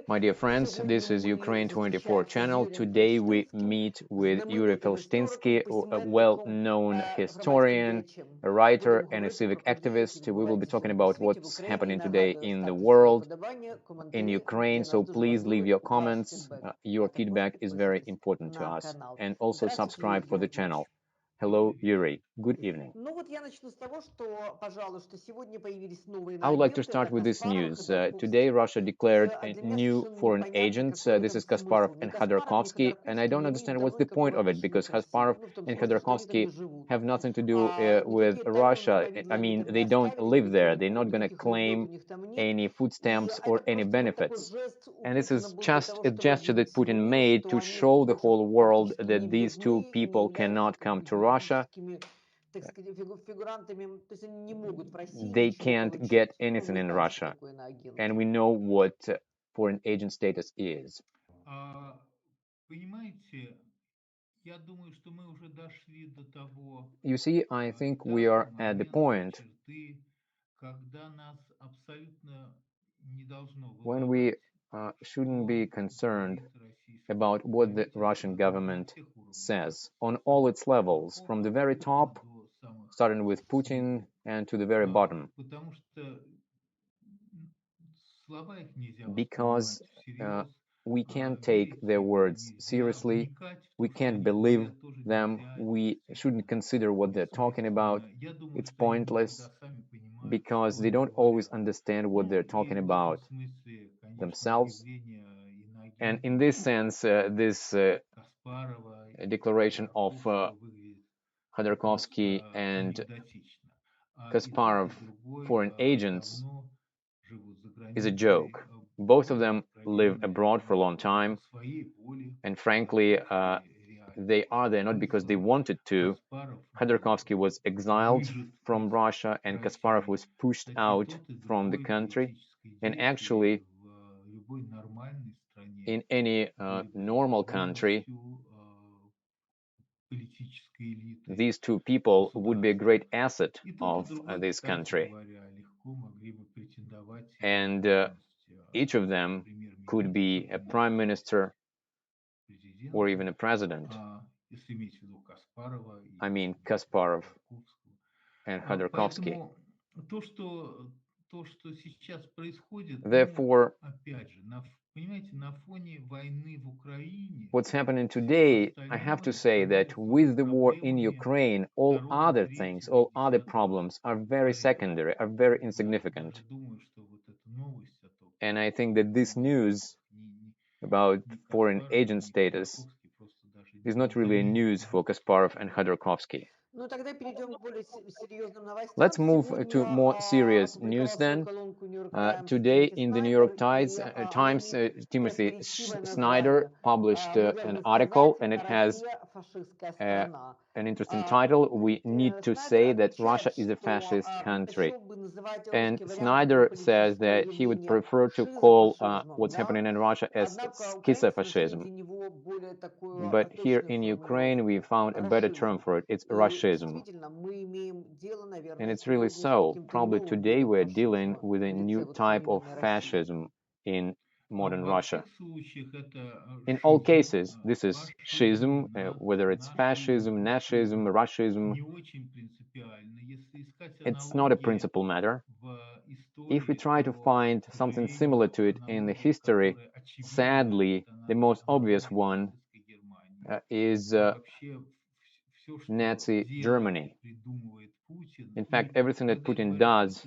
My dear friends, this is Ukraine 24 channel. Today we meet with Yuri Felshtinsky, a well-known historian, a writer, and a civic activist. We will be talking about what's happening today in the world, in Ukraine. So please leave your comments. Your feedback is very important to us. And also subscribe for the channel. Hello, Yuri. Good evening. I would like to start with this news. Today, Russia declared a new foreign agents. This is Kasparov and Khodorkovsky, and I don't understand what's the point of it, because Kasparov and Khodorkovsky have nothing to do with Russia. I mean, they don't live there. They're not going to claim any food stamps or any benefits. And this is just a gesture that Putin made to show the whole world that these two people cannot come to Russia. They can't get anything in Russia. And we know what foreign agent status is. You see, I think we are at the point when we shouldn't be concerned about what the Russian government says on all its levels, from the very top, starting with Putin, and to the very bottom. Because we can't take their words seriously, we can't believe them, we shouldn't consider what they're talking about. It's pointless, because they don't always understand what they're talking about themselves. And in this sense, this declaration of Khodorkovsky and Kasparov, foreign agents, is a joke. Both of them live abroad for a long time, and frankly, they are there not because they wanted to. Khodorkovsky was exiled from Russia, and Kasparov was pushed out from the country. And actually, in any normal country, these two people would be a great asset of this country. And each of them could be a prime minister or even a president. I mean, Kasparov and Khodorkovsky. Therefore, what's happening today, I have to say that with the war in Ukraine, all other things, all other problems are very secondary, are very insignificant. And I think that this news about foreign agent status is not really news for Kasparov and Khodorkovsky. Let's move to more serious news then. Today in the New York Times, Timothy Snyder published an article, and it has an interesting title. We need to say that Russia is a fascist country. And Snyder says that he would prefer to call what's happening in Russia as schizofascism. But here in Ukraine, we found a better term for it. It's Russism. And it's really so. Probably today we're dealing with a new type of fascism in modern Russia. In all cases, this is schism, whether it's fascism, Nazism, Russism. It's not a principal matter. If we try to find something similar to it in the history, sadly, the most obvious one is Nazi Germany. In fact, everything that Putin does,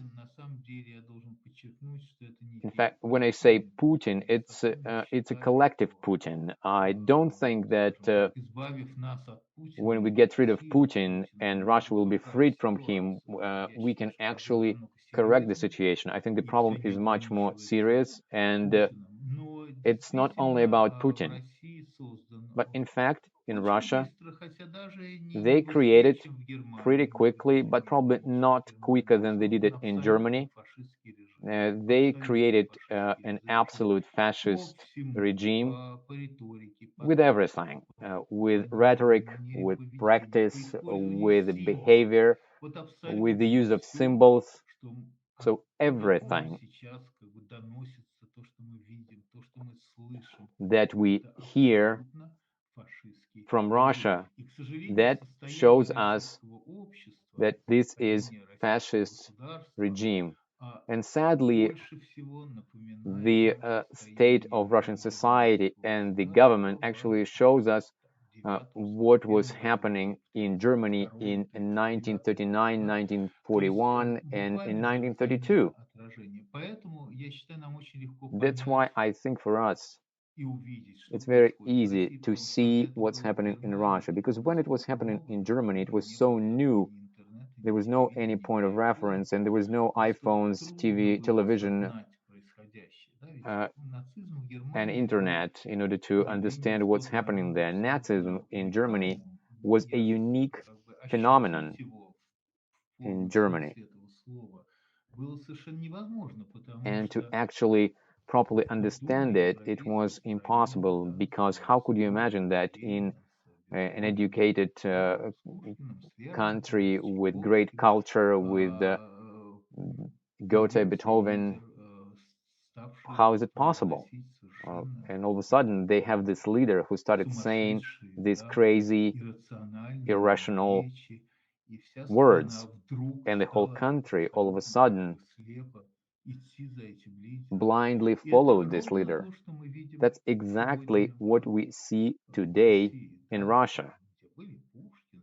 in fact, when I say Putin, it's a collective Putin. I don't think that when we get rid of Putin and Russia will be freed from him, we can actually correct the situation. I think the problem is much more serious, and it's not only about Putin. But in fact, in Russia, they created pretty quickly, but probably not quicker than they did it in Germany. They created an absolute fascist regime with everything, with rhetoric, with practice, with behavior, with the use of symbols. So everything. that we hear from Russia that shows us that this is fascist regime. And sadly, the state of Russian society and the government actually shows us what was happening in Germany in 1939, 1941, and in 1932. That's why I think for us, it's very easy to see what's happening in Russia, because when it was happening in Germany, it was so new. There was no any point of reference, and there was no iPhones, TV, television, and internet in order to understand what's happening there. Nazism in Germany was a unique phenomenon in Germany. And to actually properly understand it, it was impossible, because how could you imagine that in an educated country with great culture, with Goethe, Beethoven, how is it possible? And all of a sudden, they have this leader who started saying these crazy, irrational words, and the whole country all of a sudden blindly followed this leader. That's exactly what we see today in Russia,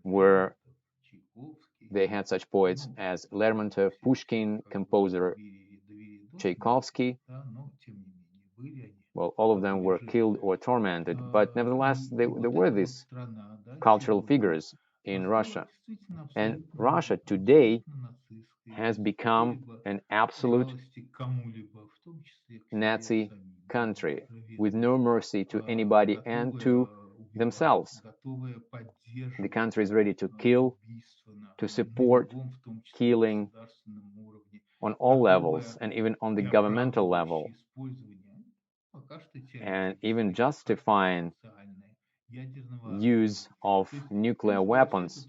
where they had such poets as Lermontov, Pushkin, composer Tchaikovsky. Well, all of them were killed or tormented, but nevertheless, there were these cultural figures in Russia. And Russia today has become an absolute Nazi country with no mercy to anybody and to themselves. The country is ready to kill, to support killing on all levels, and even on the governmental level, and even justifying use of nuclear weapons.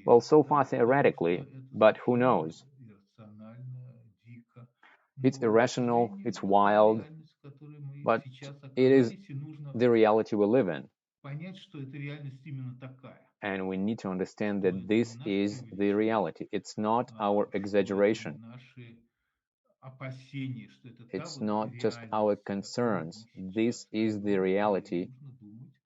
Well, so far theoretically, but who knows? It's irrational, it's wild, but it is the reality we live in. And we need to understand that this is the reality. It's not our exaggeration. It's not just our concerns. This is the reality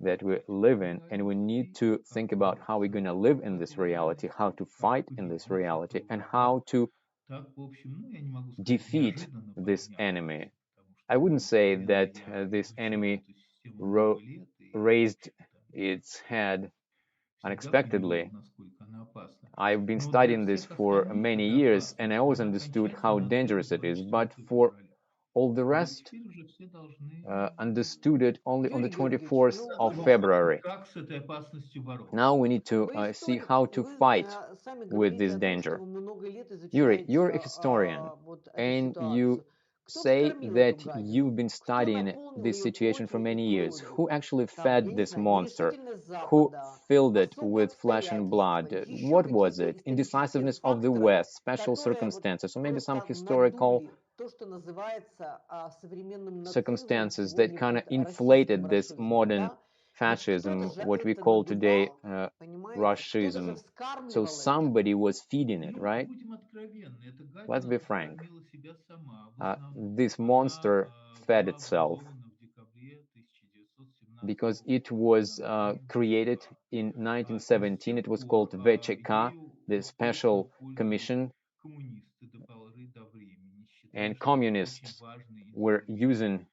that we live in, and we need to think about how we're going to live in this reality, how to fight in this reality, and how to defeat this enemy. I wouldn't say that this enemy raised its head unexpectedly. I've been studying this for many years, and I always understood how dangerous it is, but for all the rest, understood it only on the 24th of February. Now we need to see how to fight with this danger. Yuri, you're a historian, and you say that you've been studying this situation for many years. Who actually fed this monster? Who filled it with flesh and blood? What was it? Indecisiveness of the West, special circumstances, or maybe some historical circumstances that kind of inflated this modern fascism, what we call today Russism. So somebody was feeding it, right? Let's be frank. This monster fed itself because it was created in 1917. It was called VCK, the Special Commission, and communists were using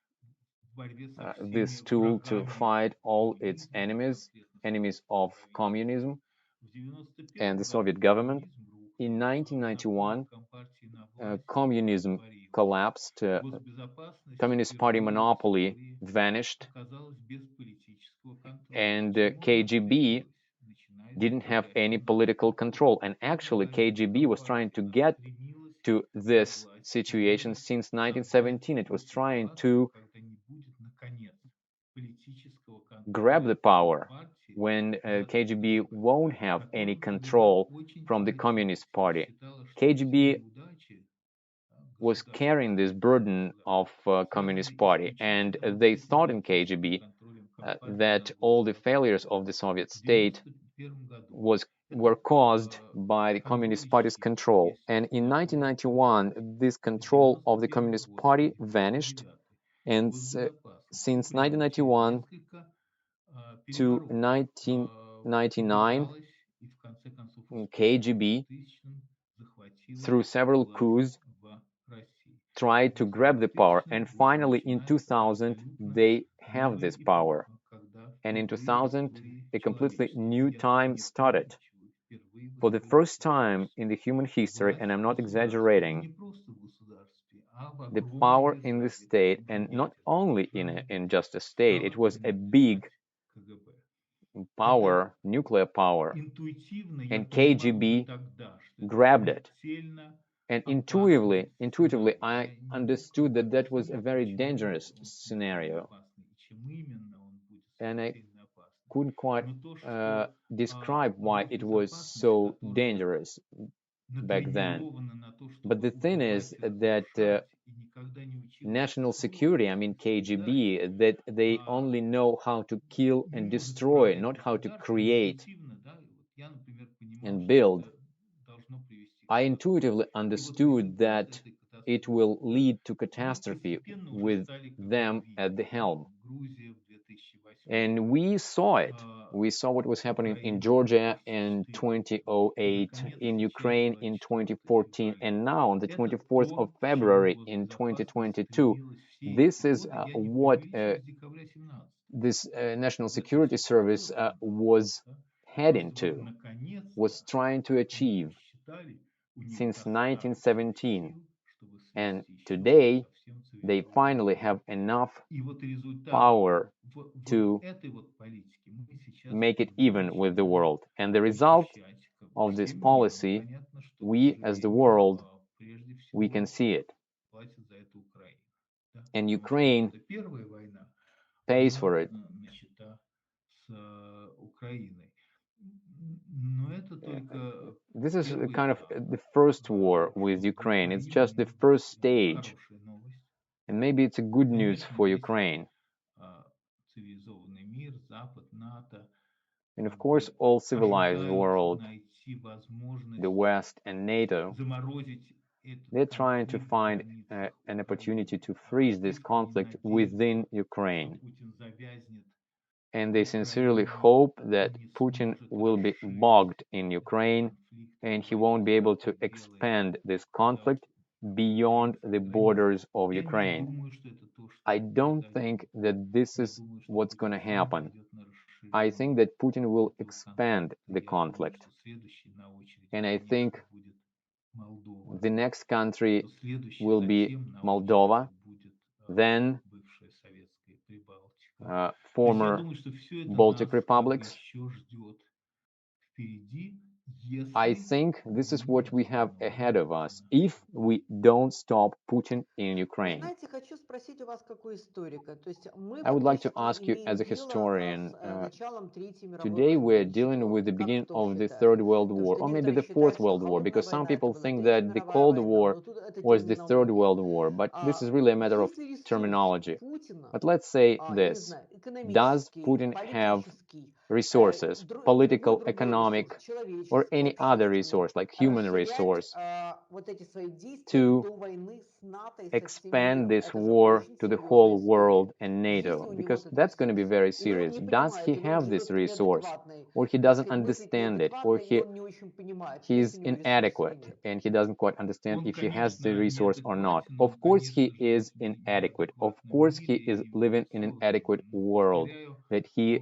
this tool to fight all its enemies, enemies of communism and the Soviet government. In 1991, communism collapsed, Communist Party monopoly vanished, and KGB didn't have any political control. And actually, KGB was trying to get to this situation since 1917. It was trying to grab the power when KGB won't have any control from the Communist Party. KGB was carrying this burden of Communist Party, and they thought in KGB that all the failures of the Soviet state were caused by the Communist Party's control. And in 1991, this control of the Communist Party vanished, and since 1991 to 1999, KGB, through several coups, tried to grab the power, and finally in 2000 they have this power. And in 2000 a completely new time started. For the first time in the human history, and I'm not exaggerating, the power in the state, and not only in just a state, it was a big power, nuclear power, and KGB grabbed it. And intuitively, I understood that that was a very dangerous scenario, and I couldn't quite describe why it was so dangerous back then. But the thing is that national security, I mean KGB, that they only know how to kill and destroy, not how to create and build. I intuitively understood that it will lead to catastrophe with them at the helm. And we saw it. We saw what was happening in Georgia in 2008, in Ukraine in 2014, and now on the 24th of February in 2022. This is what this National Security Service was heading to, was trying to achieve since 1917. And today they finally have enough power to make it even with the world. And the result of this policy, we as the world, we can see it. And Ukraine pays for it. This is kind of the first war with Ukraine. It's just the first stage. And maybe it's a good news for Ukraine. And of course, all civilized world, the West and NATO, they're trying to find an opportunity to freeze this conflict within Ukraine. And they sincerely hope that Putin will be bogged in Ukraine and he won't be able to expand this conflict beyond the borders of Ukraine. I don't think that this is what's going to happen. I think that Putin will expand the conflict. And I think the next country will be Moldova, then former Baltic republics. I think this is what we have ahead of us if we don't stop Putin in Ukraine. I would like to ask you as a historian, today we're dealing with the beginning of the Third World War, or maybe the Fourth World War, because some people think that the Cold War was the Third World War, but this is really a matter of terminology. But let's say this: does Putin have resources, political, economic, or any other resource, like human resource, to expand this war to the whole world and NATO? Because that's going to be very serious. Does he have this resource, or he doesn't understand it, or he's inadequate and he doesn't quite understand if he has the resource or not? Of course he is inadequate. Of course he is living in an inadequate world that he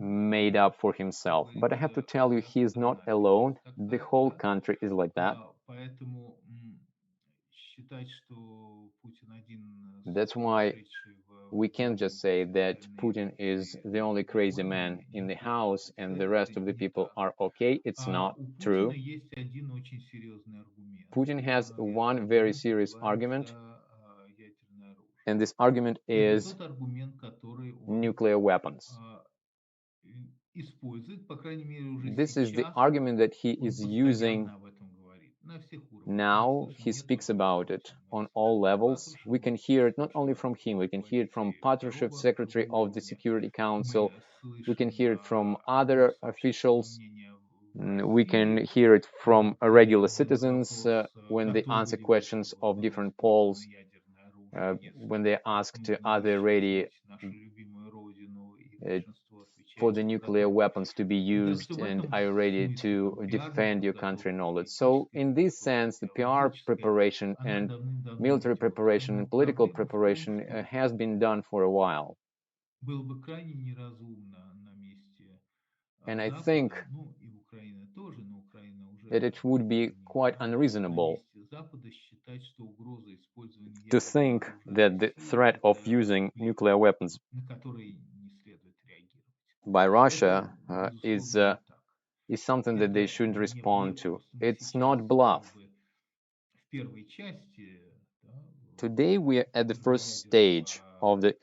made up for himself. But I have to tell you, he is not alone. The whole country is like that. That's why we can't just say that Putin is the only crazy man in the house and the rest of the people are okay. It's not true. Putin has one very serious argument, and this argument is nuclear weapons. This is the argument that he is using Now he speaks about it on all levels. We can hear it not only from him, we can hear it from Patrushev, Secretary of the Security Council. We can hear it from other officials. We can hear it from regular citizens when they answer questions of different polls, when they asked, are they ready for the nuclear weapons to be used, and are you ready to defend your country and all that. So in this sense, the PR preparation and military preparation and political preparation has been done for a while. And I think that it would be quite unreasonable to think that the threat of using nuclear weapons by Russia is something that they shouldn't respond to. It's not bluff. Today we are at the first stage of the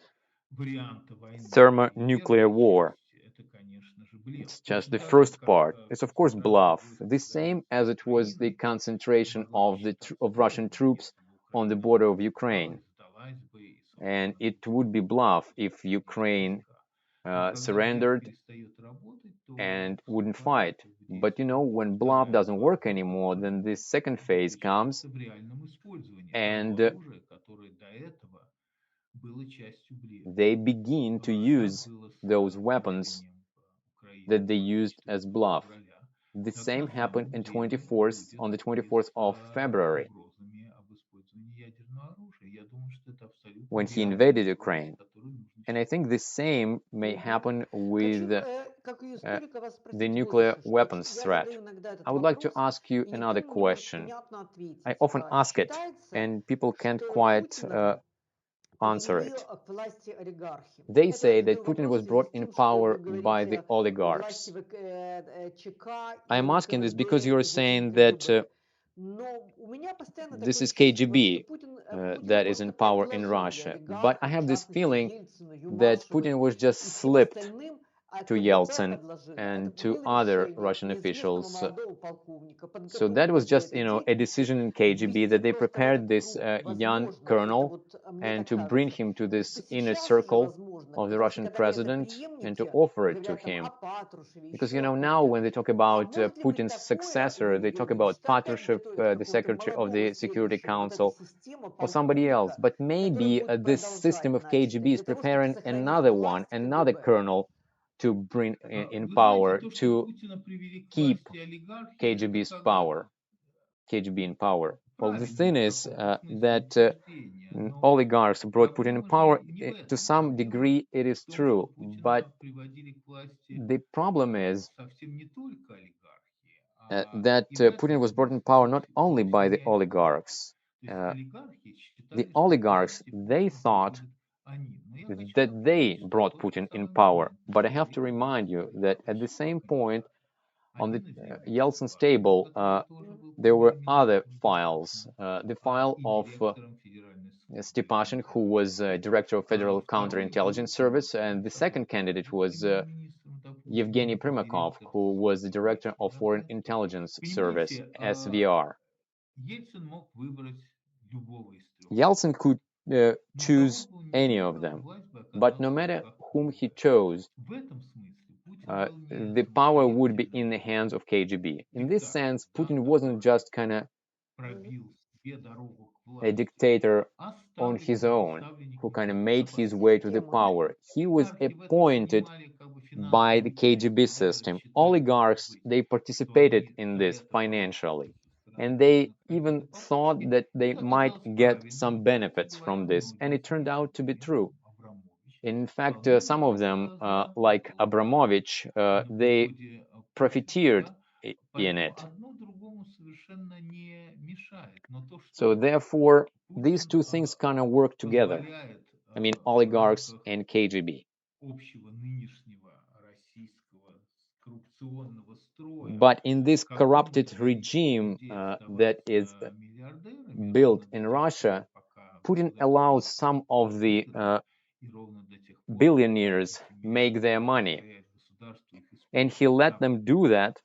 thermonuclear war. It's just the first part. It's of course bluff, the same as it was the concentration of Russian troops on the border of Ukraine. And it would be bluff if Ukraine surrendered and wouldn't fight. But when bluff doesn't work anymore, then this second phase comes, and they begin to use those weapons that they used as bluff. The same happened on the 24th of February, when he invaded Ukraine. And I think the same may happen with the nuclear weapons threat. I would like to ask you another question. I often ask it, and people can't quite answer it. They say that Putin was brought in power by the oligarchs. I'm asking this because you're saying that this is KGB that is in power in Russia. But I have this feeling that Putin was just slipped to Yeltsin and to other Russian officials. So that was just, a decision in KGB that they prepared this young colonel and to bring him to this inner circle of the Russian president and to offer it to him. Because, now when they talk about Putin's successor, they talk about Patrushev, the Secretary of the Security Council, or somebody else. But maybe this system of KGB is preparing another one, another colonel to bring in power, to keep KGB in power. Well, the thing is that oligarchs brought Putin in power. To some degree, it is true. But the problem is that Putin was brought in power not only by the oligarchs. The oligarchs, they thought that they brought Putin in power. But I have to remind you that at the same point, on the Yeltsin's table, there were other files. The file of Stepashin, who was director of Federal Counterintelligence Service, and the second candidate was Yevgeny Primakov, who was the director of Foreign Intelligence Service, SVR. Yeltsin could choose any of them, but no matter whom he chose, the power would be in the hands of KGB. In this sense, Putin wasn't just kind of a dictator on his own, who kind of made his way to the power. He was appointed by the KGB system. Oligarchs, they participated in this financially, and they even thought that they might get some benefits from this, and it turned out to be true. In fact, some of them, like Abramovich, they profiteered in it. So therefore, these two things kind of work together. I mean, oligarchs and KGB. But in this corrupted regime that is built in Russia, Putin allows some of the billionaires make their money. And he let them do that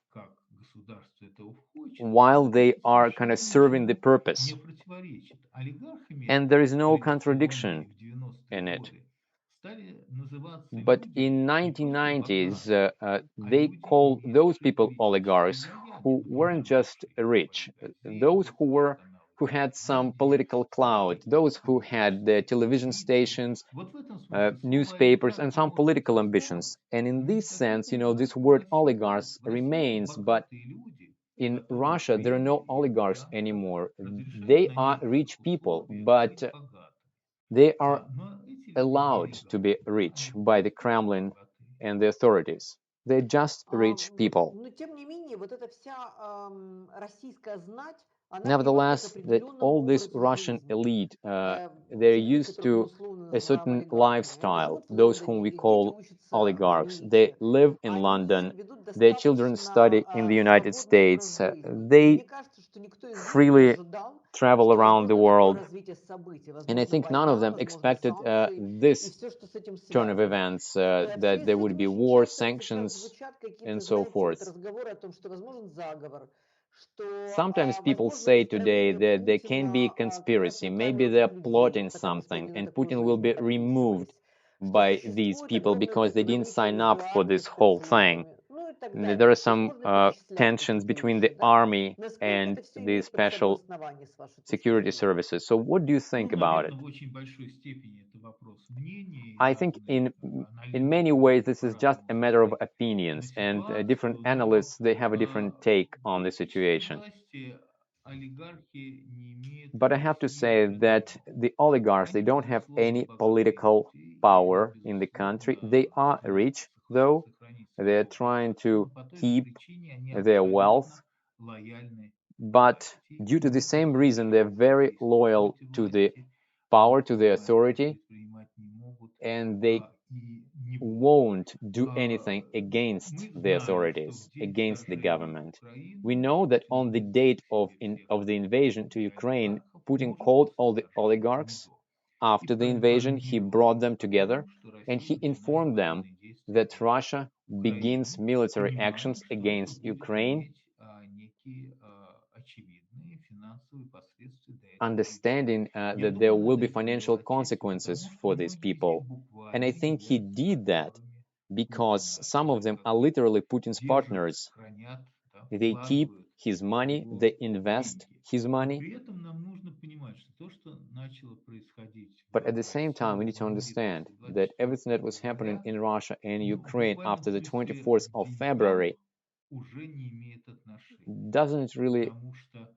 while they are kind of serving the purpose. And there is no contradiction in it. But in 1990s, they call those people oligarchs who weren't just rich, those who had some political clout, those who had the television stations, newspapers, and some political ambitions. And in this sense, this word oligarchs remains, but in Russia, there are no oligarchs anymore. They are rich people, but they are allowed to be rich by the Kremlin and the authorities. They're just rich people. Но тем не менее, вот эта вся российская знать, она привыкла к Nevertheless, that определенному all this образу Russian жизни. elite, they're Те, used которых мы to условно a называем certain олигархами, они lifestyle, живут в those whom Лондоне, we их дети call учатся в oligarchs. They универе, live in они London, ведут their children study in the достаточно United свободный образ States, жизни. И мне they кажется, что никто из них не freely ожидал, travel что around the возможно такое world. развитие событий, And I возможно think none of война, them возможно expected санкции и this все, что с этим turn of связано. events, И в that связи there с would этим be очень war, часто вот как раз sanctions, звучат and какие-то, so знаете, вот forth. разговоры о том, что возможен заговор, что, Sometimes people возможно, say today устранение that there can be a Путина как раз conspiracy. Maybe направилось на they're людей, plotting потому что something, они на and такую Putin will жизнь be removed подписывались, что by these существует people огромное because they didn't противоречие sign между up for армией и this whole thing. спецслужбами, ну и так There далее. are То есть some можно перечислять tensions какие-то between the вещи, да? army Насколько and это все the имеет под собой special основание, с вашей точки security зрения? services. So, what do you think about it? Наверное, в очень большой степени это вопрос мнения и I think разные in many аналитики ways this is just по-разному a matter of смотрят на opinions, and different ситуацию, но analysts they have a different take on the политической situation. власти олигархи не имеют But I have to say that абсолютно the oligarchs they они, don't have безусловно, any богатые political люди, и им, power in the country. They безусловно, are хотят rich, though. сохранить They're свое trying богатство, но to по той же keep причине они their wealth, абсолютно лояльны but власти due и to the не same reason, they're возмущаются, very если loyal против to the власти power, to the ничего authority, предпринимать не могут and they и не будут. won't do anything against Мы the знаем, что в authorities, день against the вторжения в government. We Украину know that Путин on the не мог date of, себе всех of the invasion to руководителей Ukraine, олигархов, Putin может called быть, all the совершенно не oligarchs. то. И After the invasion, he проинформировал brought их them о together том, что and Россия he начинает informed them военные действия that против Russia begins Украины, military понимая, actions что это against будет Ukraine, иметь некие очевидные финансовые последствия для этих людей. understanding Я that there думаю, will над be этим financial делать честь, consequences потому что for these многие из них people. And I буквально think he являются did that партнерами because Путина, some of те, them are которые literally Putin's держат, partners. хранят, да, They keep вкладывают his money, they его invest деньги. his Но money, при этом нам нужно понимать, что то, что начало происходить but at в the same time, we России, need в to мире understand после that everything that 24 was happening февраля, in Russia and ну, Ukraine буквально в after the смысле 24th к of деньгам February уже не имеет отношения. doesn't really Потому что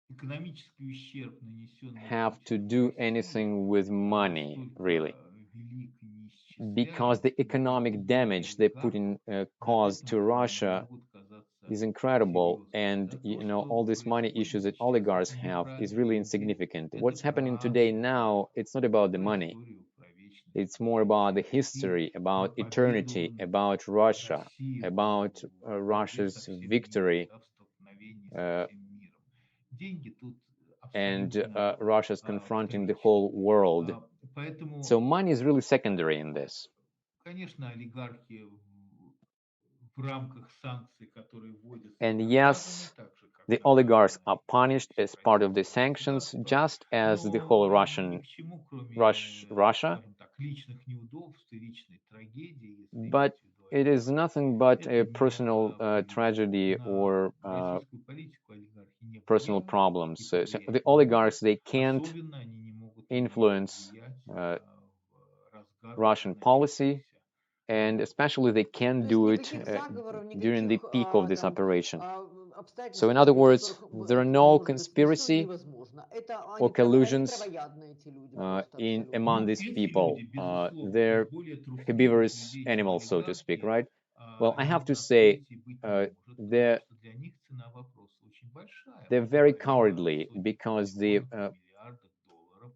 экономический ущерб, нанесенный have to Путиным do России, anything with money, really, настолько велик и because the неисчисляем, и economic никакие damage that олигархи Putin над caused этим to не Russia могут казаться is incredible. серьезными. And Да? То, что all these money issues происходит that сейчас, oligarchs это не have про is really деньги, insignificant. это What's happening про today now, историю. it's not about the Про money. историю, про вечность It's more about the человеческой судьбы, history, про about eternity, победу about Russia, России about в борьбе со Russia's всем миром, victory да, в столкновении со uh, всем миром. Деньги тут and абсолютно Russia's confronting the вторичны. whole world. So Поэтому, money is really secondary in this. конечно, олигархи в рамках санкций, которые вводятся, And наказаны, yes, так же, как the oligarchs наказаны are punished as part of the российское sanctions, государство, just as the whole но ни Russian к чему, кроме, Russia. скажем так, личных неудобств и личной трагедии, если But иметь в виду it is олигархов, nothing but это a не personal повлияет. tragedy На or российскую политику олигархи не personal повлияли и problems. So the повлиять не могут. oligarchs, they can't Особенно они не могут на нее influence повлиять в разгар Russian policy, начавшейся and войны. especially they can't То есть do it никаких заговоров, during the никаких peak of this там operation. So обстоятельств, in other при words, которых there are это no может быть все conspiracy невозможно. Это or они collusions травоядные, эти люди, просто in абсолютно. among Ну, these эти people. люди, безусловно, то есть They're более трусливых herbivorous людей, чем animals, so to speak, олигархи, right? Well, I have ни to на say, свете быть не может, потому they're что для них цена вопроса очень большая. they're Мы very говорим о cowardly сотнях because the миллионов и миллиардах долларов.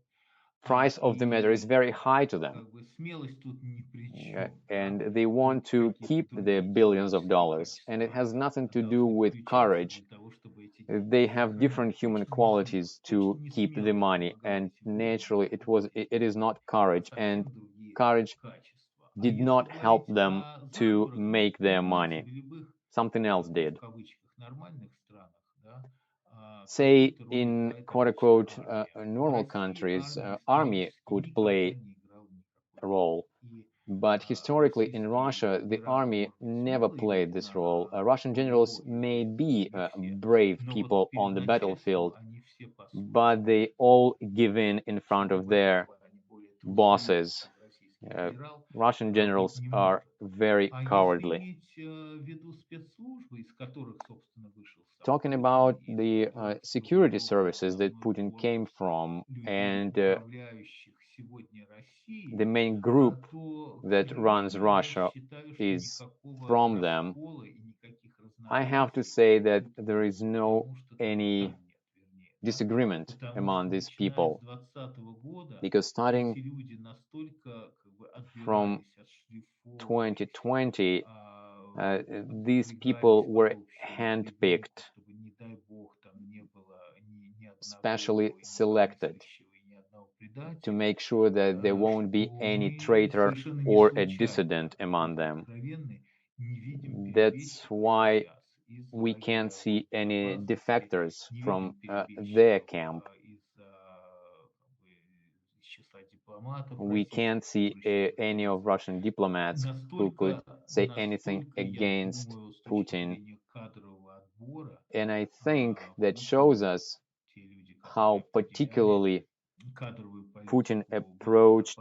price of the matter is И very high to them. как бы смелость тут ни при чем. Да? And they want Тут to какие-то keep the другие billions of человеческие dollars. And it качества has nothing to do должны with включаться courage. для того, чтобы эти They деньги have different сохранить. human Очень qualities to не keep the смело, как money. вы And говорите, выглядят naturally, эти деньги. it is not courage. And Совсем другие courage качества. А did если not help говорить them о to заговорах, ну, make вы their знаете, money. в любых, Something else ну, в did. кавычках, нормальных странах say in quote unquote normal countries, army could play a role. But historically in Russia, the army never played this role. Russian generals may be brave people on the battlefield, but they all give in front of their bosses. Uh, Russian generals are very cowardly. Talking about the security services that Putin came from and the main group that runs Russia is from them, I have to say that there is no any disagreement among these people, because starting from 2020, these people were handpicked, specially selected to make sure that there won't be any traitor or a dissident among them. That's why we can't see any defectors from their camp. We can't see any of Russian diplomats who could say anything against Putin. And I think that shows us how particularly Putin approached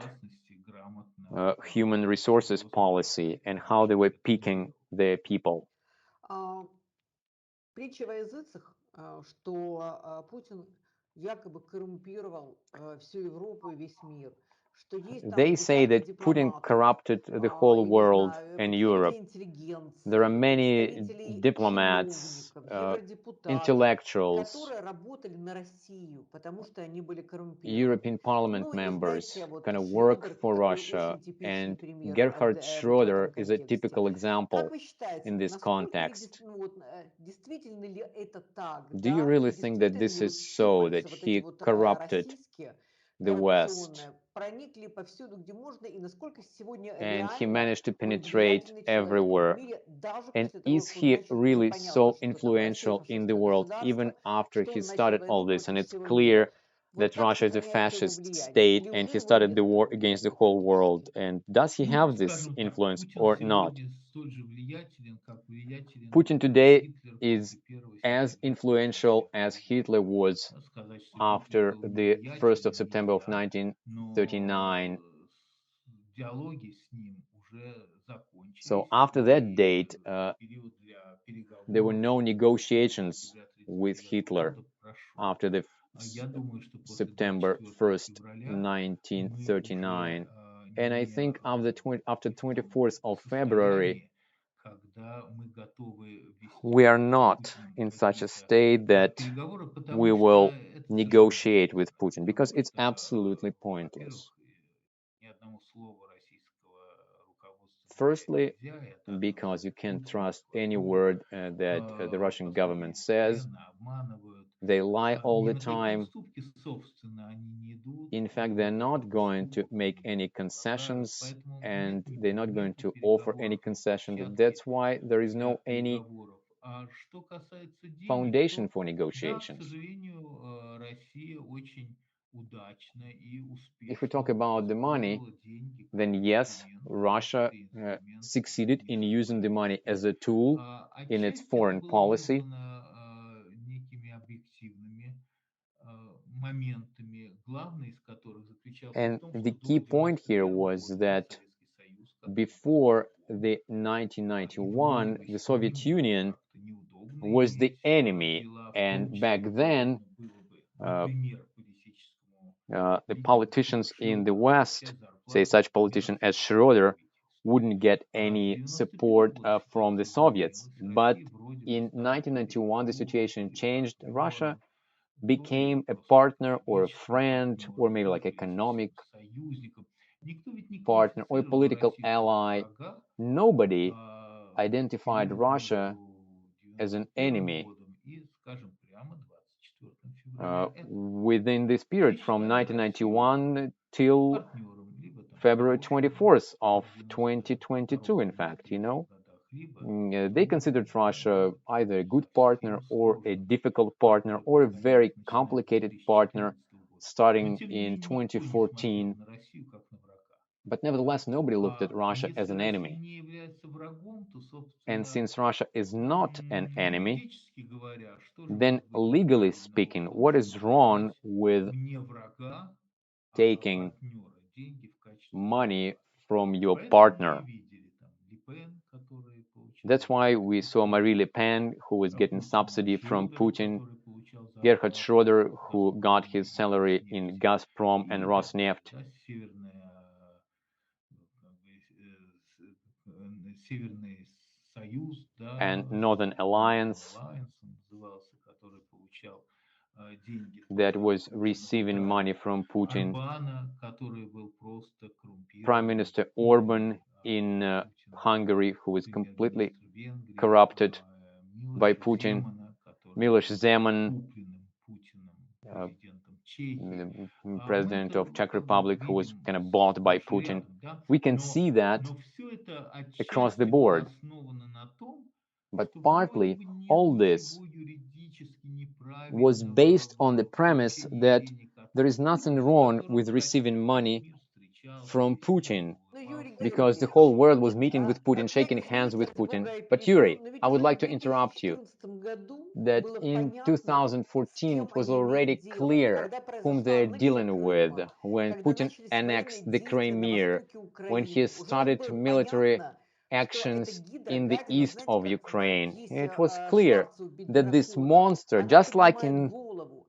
human resources policy and how they were picking their people. Притча во языцах, что Путин якобы коррумпировал всю Европу и весь мир, что есть там They say десятки that Putin дипломатов, corrupted the whole я не world знаю, and представителей Europe. There are интеллигенции, many представителей diplomats, чиновников, евродепутатов, intellectuals, которые работали на Россию, потому что они были коррумпированы. European Parliament Ну и members знаете, вот kind of work Федор for такой Russia, очень типичный and пример Gerhard вот в Schroeder этом is a контексте. typical Как example вы считаете, in this насколько ли context. действительно ли это так, Do you да, и really think that действительно this ли is вот so, that щупальца вот эти he вот corrupted российские, the West коррупционные, проникли повсюду, где можно, и насколько сегодня and he реально managed to он penetrate влиятельный человек в everywhere? мире, даже And после того, is как он he начал, уже really понятно, so что там Россия influential in the фашистское world even государство, after что he он начал started all войну this? And против it's всего мира. clear Вот that как Russia is a сохраняется его fascist влияние? state Или and уже he его started нет, the war этого against the влияния whole world. практически? And does he Ну, have this скажем так, influence Путин or not? сегодня столь же влиятелен, как влиятелен Putin был today Гитлер is после первого as сентября influential as 1939 Hitler года. was Сказать, что Гитлер after был the 1st of невлиятелен, September of нельзя, но 1939. диалоги с ним уже So закончились, after that и date, период для there were переговоров no после negotiations сентября with 1939 Hitler года прошел. after the Я думаю, что после September 24 1st, февраля мы уже 1939. And I не think after в том 24th of February, состоянии, когда мы готовы we вести are с not Путиным in such a какие-то state that переговоры, we потому что will это совершенно negotiate with бесполезно, Putin, because потому it's что, absolutely во-первых, pointless. ни одному слову российского руководства доверять Firstly, нельзя, это одно из because you can't пунктов. trust any Во-вторых, word that the Russian посмотрите, government says. постоянно обманывают. They lie all Ни the на какие time. уступки, собственно, они не идут. In fact, they're not going to Уступок make any покажут, concessions, поэтому and they're not going нет ни to offer any переговоров, ни concessions. площадки That's why there is для no any переговоров. А что касается денег, foundation то for да, к negotiations. сожалению, Россия очень удачно и If we talk успешно about the money, использовала деньги как then yes, инструмент, Russia чистый инструмент succeeded in using the money внешней as политики. a tool in its Отчасти это foreign было policy. вызвано некими объективными моментами, главный из которых заключался в And том, the что key до point here 91 was года that Советский Союз, который before был the и вроде 1991, бы the с ним Soviet было Union как-то неудобно was the иметь enemy. дела, в том And back числе then, неудобно было бы, uh, например, политическому the лидеру типа politicians in the Шрёдера West, получать say зарплату such примерно politician as столько же, как Schroeder, правительство. wouldn't get В any 91 support году from the ситуация Soviets. изменилась, But Россия вроде бы in стала более 1991, the готовой к situation changed. Russia переговорам, более became a просто partner or a экономическим friend, or партнером, maybe like более economic союзником. Никто ведь не partner or a квалифицировал political Россию как ally. врага Nobody в identified период Russia между as an 91 enemy годом и, скажем, прямо 24 февраля этого года. within this Все period from считали Россию 1991 till партнером, либо там February хорошим, 24th как of в 2022, in fact, you 92-93 know. годах, They considered Russia either a good partner or a difficult partner or a very complicated partner starting in 2014. But nevertheless, nobody looked at Russia as an enemy. And since Russia is not an enemy, then legally speaking, what is wrong with taking money from your partner? That's why we saw Marie Le Pen, who was getting subsidy from Putin, Gerhard Schroeder, who got his salary in Gazprom and Rosneft, and Northern Alliance that was receiving money from Putin, Prime Minister Orban in Hungary, who was completely corrupted by Putin, Miloš Zeman, president of Czech Republic, who was kind of bought by Putin. We can see that across the board. But partly, all this was based on the premise that there is nothing wrong with receiving money from Putin, because the whole world was meeting with Putin, shaking hands with Putin. But Yuri, I would like to interrupt you that in 2014 it was already clear whom they're dealing with when Putin annexed the Crimea, when he started military actions in the east of Ukraine. It was clear that this monster, just like in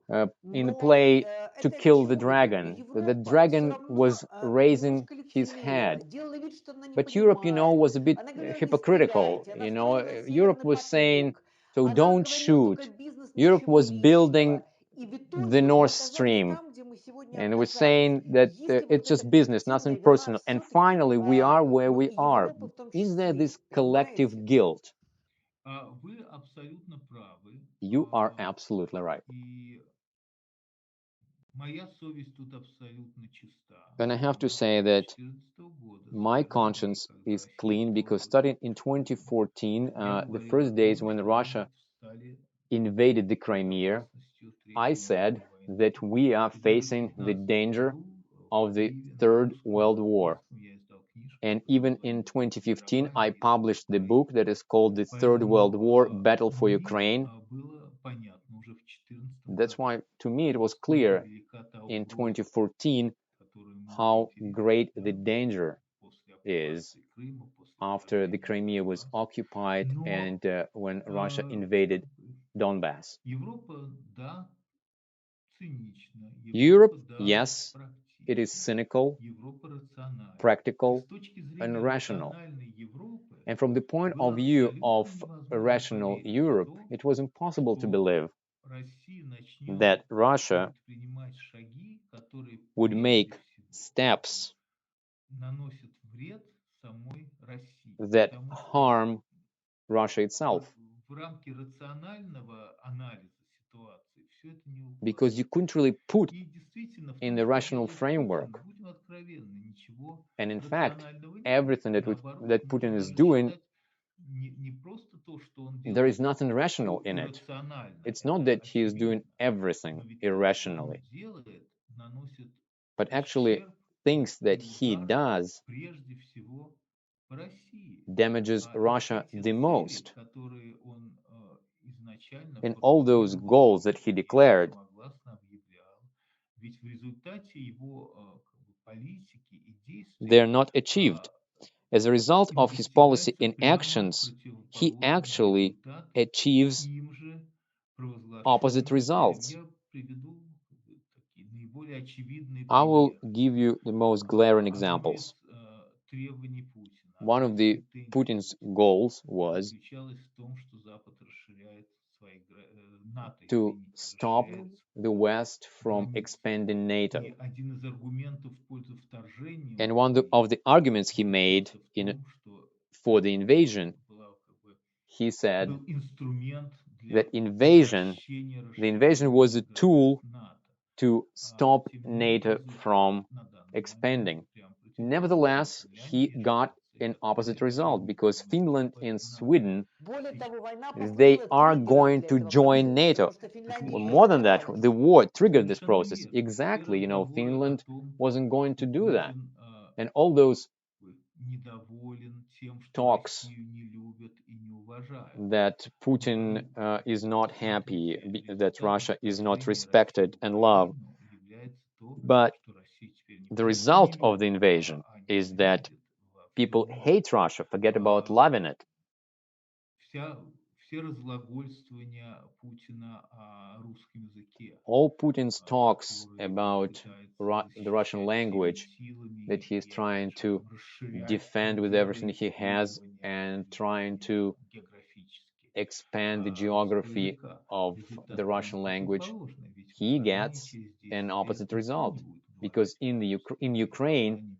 the play To Kill the Dragon, the dragon was raising his head. But Europe, was a bit hypocritical. Europe was saying, so don't shoot. Europe was building the Nord Stream, and it was saying that it's just business, nothing personal. And finally, we are where we are. Is there this collective guilt? You are absolutely right. And I have to say that my conscience is clean, because starting in 2014, the first days when Russia invaded the Crimea, I said that we are facing the danger of the Third World War. And even in 2015, I published the book that is called The Third World War, Battle for Ukraine. That's why, to me, it was clear in 2014 how great the danger is after the Crimea was occupied and when Russia invaded Donbass. Europe, yes, it is cynical, practical, and rational. And from the point of view of a rational Europe, it was impossible to believe that Russia would make steps that harm Russia itself. Because you couldn't really put in the rational framework. And in fact, everything that Putin is doing, there is nothing rational in it. It's not that he is doing everything irrationally, but actually things that he does damages Russia the most. And all those goals that he declared, they are not achieved. As a result of his policy and actions, he actually achieves opposite results. I will give you the most glaring examples. One of the Putin's goals was to stop the West from expanding NATO. And one of the arguments he made for the invasion, he said that the invasion was a tool to stop NATO from expanding. Nevertheless, he got an opposite result, because Finland and Sweden, Более того, война they послужила are триггером going для to этого join процесса, потому NATO. что Финляндия не More than that, the соглашалась. war triggered this Совершенно process. верно. Exactly, Все разговоры о Finland том, wasn't going to что do that. Путин And all those недоволен тем, что talks Россию не любят и не уважают. that Putin is not happy, that Russia is not respected and loved. But the result of the invasion is that people hate Russia, forget about loving it. Все разглагольствования Путина о русском языке, All Putin's talks about the Russian language that he's trying to defend with everything he has and trying to expand the geography of the Russian language, he gets an opposite result. Because in Ukraine,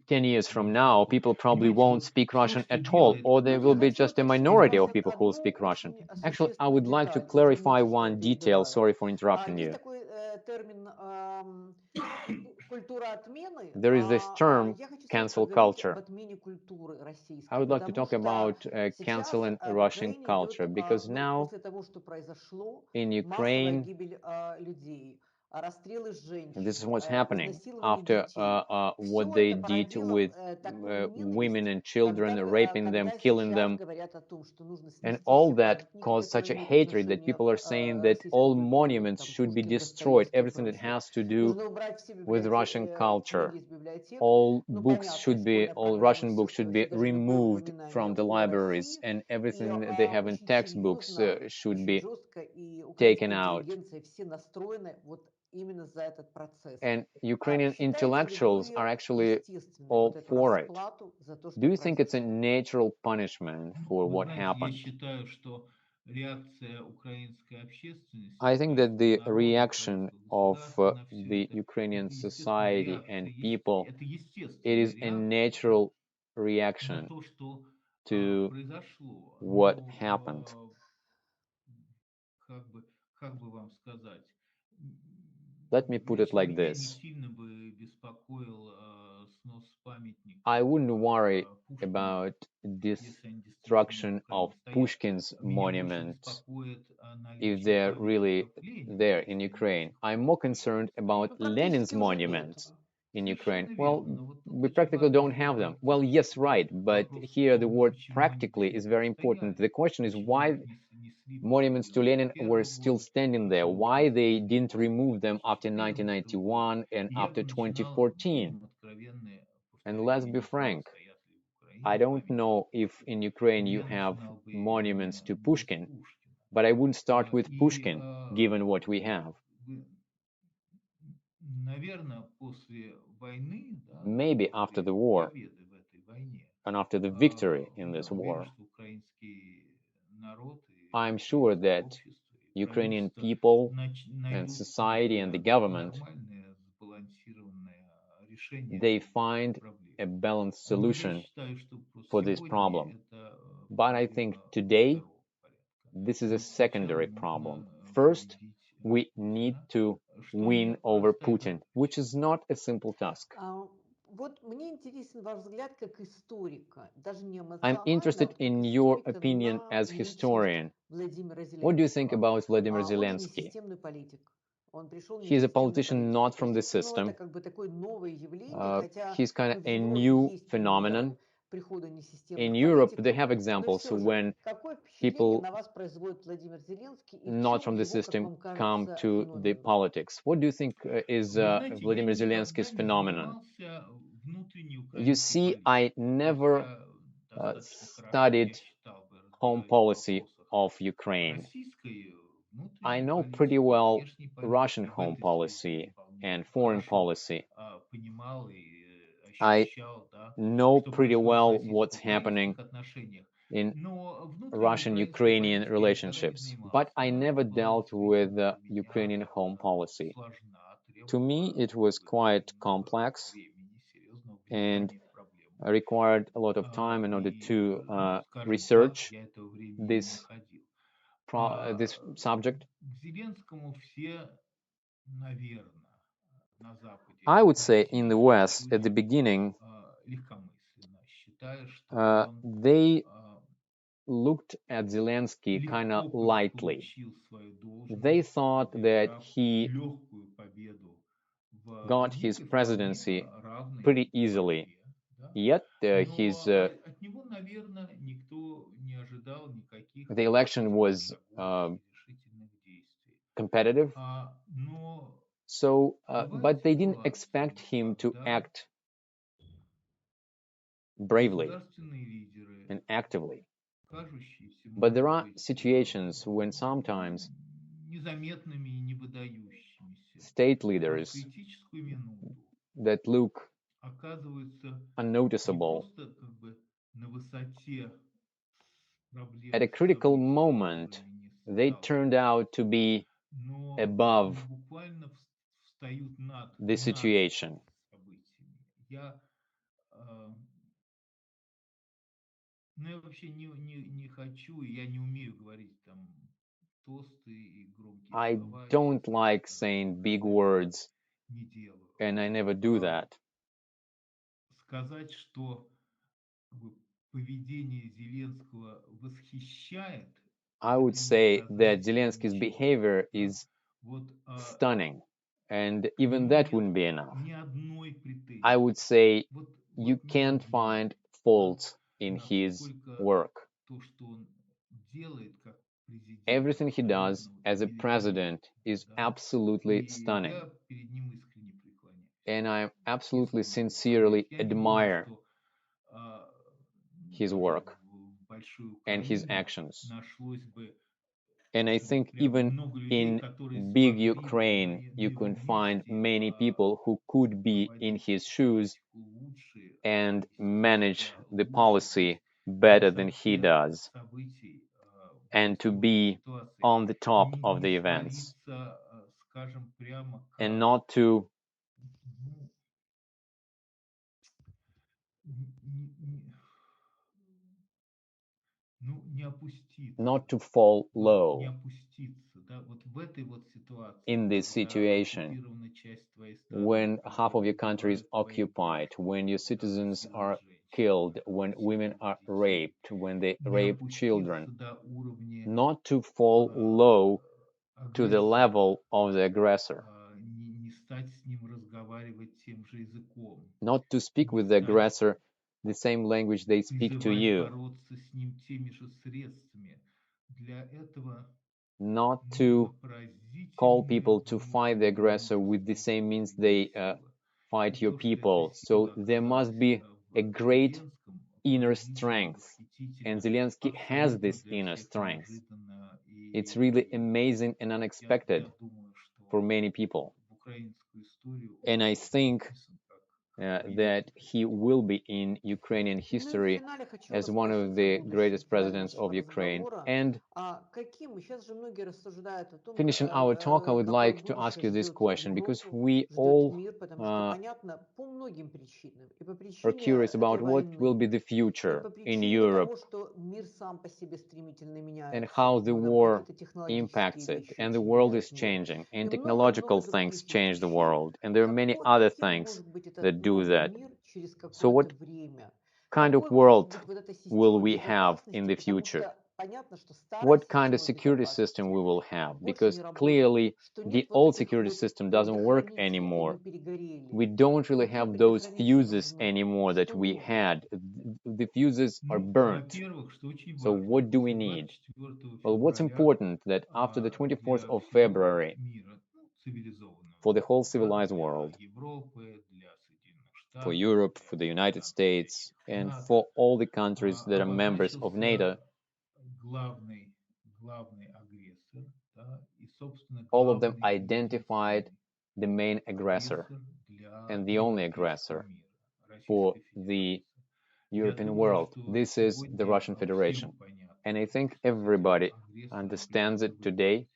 10 years from now, people probably won't speak Russian at all, or there will be just a minority of people who will speak Russian. Actually, I would like to clarify one detail. Sorry for interrupting you. Есть такой термин культура отмены. There is this term, Я хочу cancel поговорить об culture. отмене культуры российской. I would like to Потому talk что about сейчас canceling в Russian Украине culture, идет, because now после того, что произошло, in массовая Ukraine, гибель людей, расстрелы this женщин, is what's happening изнасилование after детей. what Все they это did породило with такую women ненависть, and children, raping them, когда killing сейчас them, говорят о том, что нужно and снести all все that памятники, caused such которые a имеют hatred that отношение people are к saying that российской all культуре, monuments там should be Пушкин, destroyed, Достоевский и everything that прочее. has to do Нужно убрать все with Russian culture. книги из библиотек. All Ну, books понятно, should be, школьная all программа Russian books should be содержит любое removed упоминание from the о libraries, России. and И everything that they have in очень textbooks серьезно, should очень be жестко, и taken украинская out. интеллигенция все настроены вот именно за этот процесс. And Ukrainian Считаете ли intellectuals вы are actually естественной вот all эту for it. расплату за то, Do что you think it's a произошло? natural punishment for Вы what знаете, я happened? считаю, что реакция украинской общественности, I think that украинского the народа, reaction украинского of государства на все the Ukrainian это естественная society реакция. and people, Это it естественная is a реакция natural на reaction то, что to произошло. what happened. Как бы, как бы вам сказать, Let me put it лично like меня не this. сильно бы беспокоил снос памятника I wouldn't worry Пушкину, about если они действительно в destruction Украине of стоят. Pushkin's Меня больше monuments беспокоит if наличие they're really памятников Ленину, there in если они до Ukraine. сих I'm пор more в Украине concerned about стоят. Ну, Lenin's практически уже нет. monuments in Ukraine. Совершенно Well, верно, но вот тут we очень practically важно don't have сделать them. Well, yes, акцент. right, but Вопрос в here the том, word почему они practically is действительно very important. стояли, The question is почему why их не снесли после monuments to Lenin were 91 still года, standing there, почему их why не they снесли didn't после remove them after 2014 года. 1991 and И я after бы начинал, 2014. будем откровенны, And повторять, let's я be не знал, frank, стоят ли в I Украине don't памятники know if in Пушкину. Ukraine Но you я have начинал бы monuments именно to не с Pushkin, Пушкина. but I wouldn't start with И, Pushkin, given what we have. наверное, после войны, да, Maybe after после the war победы в этой войне, and after the victory in я this уверен, war, что украинский народ и I'm sure украинское that общество и Ukrainian правительство people and найдут society and the более government, нормальное, сбалансированное решение they этой find проблемы. a balanced Но я solution считаю, что for this сегодня problem. это But I think проблема today второго порядка. this is a Нам сначала secondary problem. нужно First, победить we need Путина, to что win не over простая Putin, задача. which is not a simple task. Вот мне интересен ваш взгляд как историка, даже не I'm эмоционально, а interested вот как in your историка opinion на as личность historian. Владимира What do you think Зеленского. about Vladimir Он же не Zelensky? системный политик. Он пришел не He's a системной politician политикой. not То from есть, the ну, это system. как бы такое новое явление, хотя He's kind of ну, в a Европе new есть phenomenon. примеры прихода In несистемных Europe, they политиков. have Но examples все же, when какое впечатление people на вас производит Владимир Зеленский и в not чем from the его, как system вам come кажется, to the феномен? politics. What do you think is Вы знаете, я Vladimir никогда Zelensky's не phenomenon? занимался внутренней You украинской see, политикой. I То есть never я достаточно хорошо, я studied считал бы, home разбираюсь в policy вопросах of Ukraine. российской I внутренней know pretty политики, well внешней Russian политики. В home этой связи я policy вполне and foreign хорошо policy. понимал и I ощущал, да, know что pretty происходит в well what's российско-украинских happening отношениях. in Но внутренней украинской Russian-Ukrainian политикой я никогда не relationships, but I занимался. never Была dealt with действительно для меня Ukrainian home policy. сложна, To me, требовала it was quite много complex времени, серьезного and внимания в проблему. required a lot of time in order И, to ну, скажем так, research я этого времени не this находил. this subject. К Зеленскому все, наверное, на Западе I would say in the относились West at the очень beginning, легкомысленно, they looked at Zelensky kind of lightly. They thought that he got his presidency pretty easily. Yet the election was competitive. So, but they didn't expect him to act bravely and actively. But there are situations when sometimes state leaders that look unnoticeable at a critical moment, they turned out to be above the situation. Ну, я вообще не хочу, я не умею говорить там тосты и громкие I слова, don't честно, like saying big words, не делаю. and I never do that. Сказать, что поведение Зеленского восхищает, I would это не say that сказать Zelensky's ничего. behavior is Вот stunning, and к even нему that нет wouldn't be enough. ни одной претензии. I would say Вот you ни can't одной. find faults in his Насколько work. то, что он делает как президент, Everything he does абсолютно as a president is великолепно, да? absolutely И stunning, я перед ним искренне преклоняюсь. and I absolutely Искренне sincerely преклоняюсь. Я не думаю, admire что his даже work в большой and his Украине actions. нашлось бы And I ну, think прям even много людей, in которые big смогли бы Ukraine, на you его can find месте many people who could be in проводить his shoes политику лучше, and вести manage себя the лучше, policy быть better than he всех does, событий, and to происходит be ситуации, on the top of не the events, свалиться, скажем, прямо and к not to ну, не, не- ну, не опуститься. fall Вот не low опуститься, да, вот в этой вот ситуации, in this когда situation оккупирована часть твоей страны, when half когда of your country is убивают твоих occupied, граждан, when your когда citizens насилуют are женщин, killed, когда when women насилуют are детей, raped, when they не rape опуститься children, до уровня not to fall low to the агрессора, level of the aggressor, не стать с ним разговаривать тем же языком, not to speak не with the стать aggressor the same language they speak to призывать you, бороться с ним теми же средствами. Для этого not нужно to call поразительная people to fight the внутренняя aggressor with the same мужественность means и they сила. И fight your то, что эта people. So сила there must оказалась be a в great Зеленском, inner поразительно, strength. And восхитительно, Zelensky has абсолютно this для inner всех strength. неожиданно. It's really И amazing and я unexpected думаю, for что many people. в украинскую историю он And I будет think записан как that великий he президент. will be in Ukrainian Ну и в history финале хочу as one of спросить о the будущем greatest в финале presidents нашего of Ukraine. разговора. And А каким, сейчас же многие рассуждают о том, finishing our talk, I would какое like to ask будущее you this ждет question because Европу, we ждет all мир, потому что, uh, понятно, по многим причинам. И по are причине curious этой about what will войны, be the и future по in причине того, Europe что мир сам по себе стремительно and меняется, how и the нам war какие-то технологические impacts it. вещи And the очень world меняют is мир. changing, И and много-много technological things других change the вещей. world. And there are many other Каким things может быть этот that do новый that. мир через So, какое-то what время? kind of Какой может world быть вот эта will система we have in безопасности? the Потому future? что понятно, что старая What kind of система security system we безопасности will have? больше Because не работает, clearly что the нет вот old этих security вот system doesn't work предохранителей, и мы anymore. перегорели. We don't really Какие have those предохранители fuses нужны? anymore that Что we нужно? had. The fuses are Ну, burnt. во-первых, что очень So, важно, what do we после need? 24 Well, what's февраля important that after the 24th для of всего February, мира, ну, цивилизованного for the мира, whole да, civilized для world, Европы, для Соединенных for Штатов, Europe, для for the United стран States, членов and НАТО, for all the countries that are members of NATO, обозначился главный агрессор, да, и, собственно, all of them главный identified единственный the main aggressor агрессор для and the only европейского aggressor мира, for Российской the Федерации. Я European думаю, world. что This is the сегодня Russian всем Federation. And понятно, I think что с этим everybody агрессором understands придется it today воевать.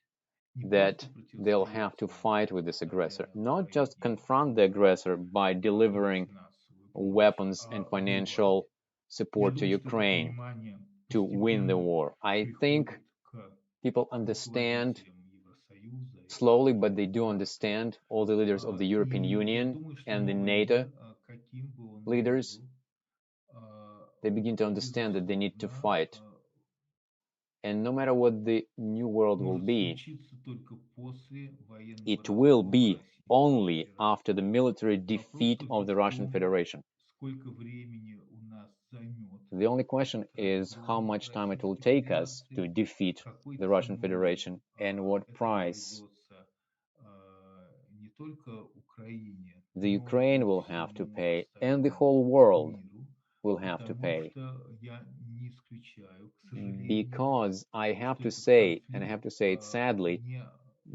Не просто that they'll противостоять have to ему, fight with this aggressor, подставляя not just вооружение confront the и aggressor by delivering финансовую помощь, weapons and а воевать. financial Я support to думаю, что это Ukraine понимание to win the постепенно war. I think приходит к people understand руководителям Евросоюза и slowly, but they do НАТО. understand, all the leaders of the European И я Union думаю, что and the новый NATO мир, каким бы он ни leaders, был, They begin to understand that they безусловно, need to да, fight. And no matter what the new world will может be, случиться только после военного it will раскола be Российской only after the Федерации. military Вопрос defeat только of the в Russian том, Federation. сколько времени у нас займет The only question этот is how разгром much time it will Российской take us to Федерации, defeat какой the Russian ценой Federation and what это price обойдется не только Украине, the но и Ukraine will have to всему pay and the остальному whole world миру, will have to потому pay. что я не исключаю, к сожалению, Because I have что to этот say, and I конфликт have to say it sadly, не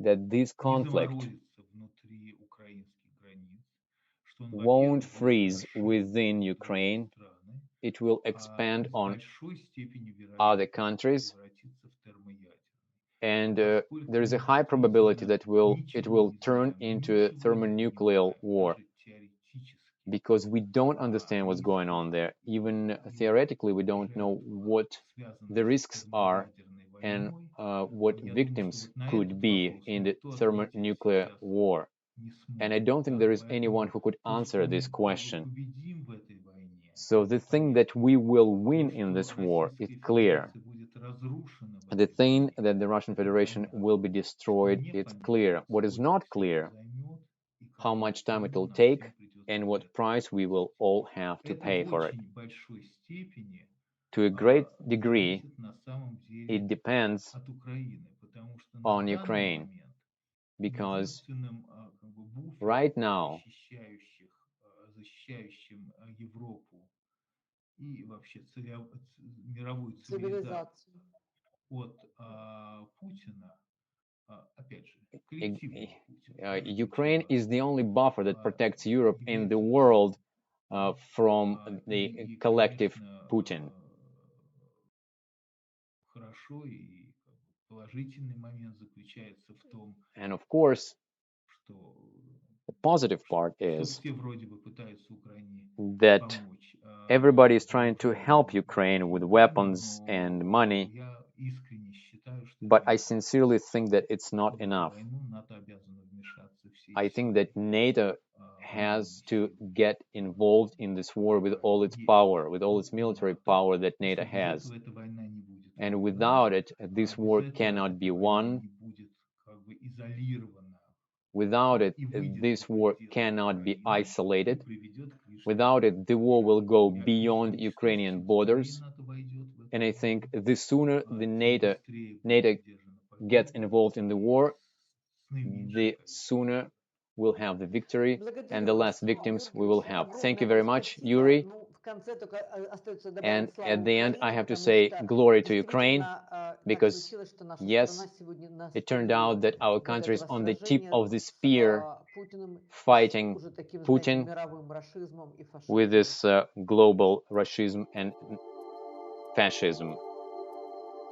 that this не conflict заморозится внутри украинских границ, что он, won't во-первых, будет freeze расшириться within на другие Ukraine, страны, it will а expand с on большой степенью other вероятности countries, превратиться в термоядерный. and И there поскольку is a мы high probability действительно that it ничего will не turn знаем, into a ничего не thermonuclear понимаем, war, даже теоретически, because we don't understand о what's going рисках on there. и Even о theoretically, we don't know жертвах, what the связанных с risks are термоядерной and войной, what я думаю, что victims вот на could этот be вопрос in the никто ответить thermonuclear сейчас war. не And I сможет, don't think да, there is anyone поэтому who could то, что answer this мы как бы question. победим в этой войне, So the это thing that понятно. we will То, win in что this war is Российская clear. Федерация будет разрушена в The этой thing войне, that the Russian это Federation понятно. will be Что destroyed, it's clear. непонятно, What is сколько not все это clear, займет и how какую much time it цену will нам take всем придется and за what это price we will заплатить. all have to Это в pay for it. очень большой степени To a great degree, зависит на самом деле it depends от Украины, потому что на on данный Ukraine момент because единственным как бы right буфером, now, защищающим Европу и вообще мировую цивилизацию Цивилизацию. от Путина, опять же, коллективного Путина, да, Ukraine включая is the only buffer that protects Europe and the является world Украина. Да? from the collective Конечно, Putin. хорошо и как бы положительный момент заключается в том, And of course, что, the positive part что is все вроде бы пытаются Украине that помочь everybody is trying to help вооружением Ukraine и with деньгами, weapons and но money, я искренне считаю, что but это I недостаточно, sincerely think that it's что not в эту enough. войну НАТО обязано вмешаться всей I think силой, that NATO военной has to силой, get involved in this war with all its есть power, with all its у military НАТО, power that и NATO что без has. этого эта война не будет And выиграна, without it, this без war этого cannot эта be война won. не будет как бы изолирована Without it, и выйдет за this war пределы cannot be Украины и isolated. приведет к лишним Without it, the war will go Я beyond искренне считаю, Ukrainian чем скорее borders. НАТО войдет в And эту I войну, think the sooner the тем NATO, быстрее будет NATO одержана gets победа involved in the war, с наименьшим the количеством sooner жертв. we'll have the victory and Благодарю the less вас, victims Юрий we will Георгиевич. have. Thank you Огромное very вам much, спасибо. Yuri. Ну, в конце только остается And добавить слава at the end, I Украине, have to потому say что glory to Ukraine действительно так because, случилось, что наша yes, страна сегодня на it turned острие out that our вот country is этого on the tip сражения of the с spear Путиным и с fighting уже таким, знаете, Putin мировым расизмом и with фашизмом. this global racism and fascism.